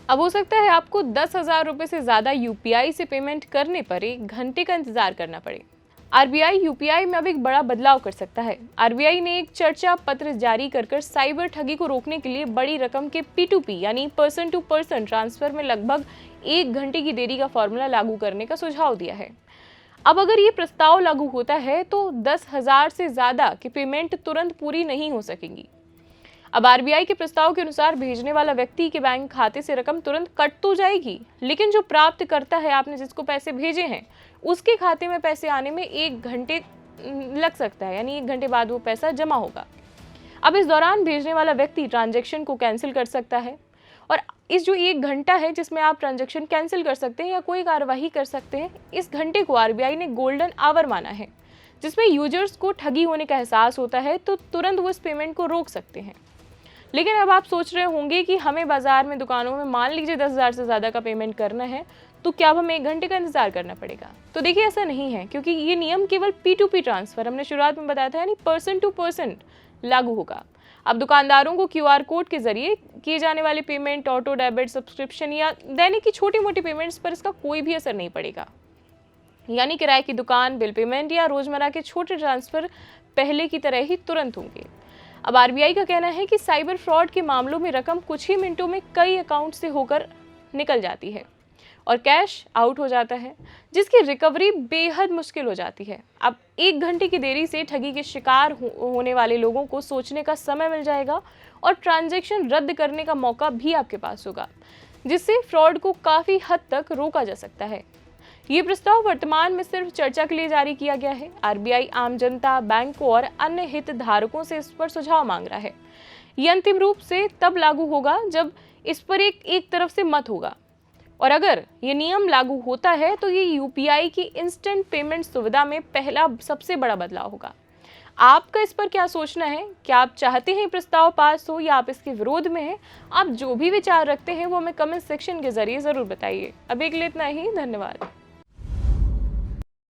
अब हो सकता है आपको 10,000 रुपये से ज़्यादा यूपीआई से पेमेंट करने पर 1 घंटे का इंतजार करना पड़े। आरबीआई यूपीआई में अब एक बड़ा बदलाव कर सकता है। आरबीआई ने एक चर्चा पत्र जारी कर साइबर ठगी को रोकने के लिए बड़ी रकम के P2P यानी पर्सन टू पर्सन ट्रांसफर में लगभग 1 घंटे की देरी का फॉर्मूला लागू करने का सुझाव दिया है। अब अगर ये प्रस्ताव लागू होता है तो 10,000 से ज़्यादा की पेमेंट तुरंत पूरी नहीं हो सकेंगी। अब आरबीआई के प्रस्ताव के अनुसार भेजने वाला व्यक्ति के बैंक खाते से रकम तुरंत कट तो जाएगी, लेकिन जो प्राप्त करता है, आपने जिसको पैसे भेजे हैं, उसके खाते में पैसे आने में 1 घंटे लग सकता है, यानी 1 घंटे बाद वो पैसा जमा होगा। अब इस दौरान भेजने वाला व्यक्ति ट्रांजैक्शन को कैंसिल कर सकता है, और इस जो 1 घंटा है जिसमें आप ट्रांजैक्शन कैंसिल कर सकते हैं या कोई कार्यवाही कर सकते हैं, इस घंटे को आरबीआई ने गोल्डन आवर माना है, जिसमें यूजर्स को ठगी होने का एहसास होता है तो तुरंत वो इस पेमेंट को रोक सकते हैं। लेकिन अब आप सोच रहे होंगे कि हमें बाजार में, दुकानों में मान लीजिए 10,000 से ज़्यादा का पेमेंट करना है, तो क्या अब हमें 1 घंटे का इंतजार करना पड़ेगा? तो देखिए, ऐसा नहीं है, क्योंकि ये नियम केवल P2P ट्रांसफर, हमने शुरुआत में बताया था, यानी पर्सन टू पर्सन लागू होगा। अब दुकानदारों को QR कोड के जरिए किए जाने वाले पेमेंट, ऑटो डेबिट, सब्सक्रिप्शन या दैनिक की छोटी मोटी पेमेंट्स पर इसका कोई भी असर नहीं पड़ेगा। यानी किराए की दुकान, बिल पेमेंट या रोजमर्रा के छोटे ट्रांसफर पहले की तरह ही तुरंत होंगे। अब आरबीआई का कहना है कि साइबर फ्रॉड के मामलों में रकम कुछ ही मिनटों में कई अकाउंट से होकर निकल जाती है और कैश आउट हो जाता है, जिसकी रिकवरी बेहद मुश्किल हो जाती है। अब 1 घंटे की देरी से ठगी के शिकार होने वाले लोगों को सोचने का समय मिल जाएगा और ट्रांजैक्शन रद्द करने का मौका भी आपके पास होगा, जिससे फ्रॉड को काफ़ी हद तक रोका जा सकता है। ये प्रस्ताव वर्तमान में सिर्फ चर्चा के लिए जारी किया गया है। आरबीआई आम जनता, बैंकों और अन्य हितधारकों से इस पर सुझाव मांग रहा है। ये अंतिम रूप से तब लागू होगा जब इस पर एक तरफ से मत होगा, और अगर ये नियम लागू होता है तो ये यूपीआई की इंस्टेंट पेमेंट सुविधा में पहला सबसे बड़ा बदलाव होगा। आपका इस पर क्या सोचना है? क्या आप चाहते हैं प्रस्ताव पास हो या आप इसके विरोध में हैं? आप जो भी विचार रखते हैं वो हमें कमेंट सेक्शन के जरिए जरूर बताइए। अभी के लिए इतना ही, धन्यवाद।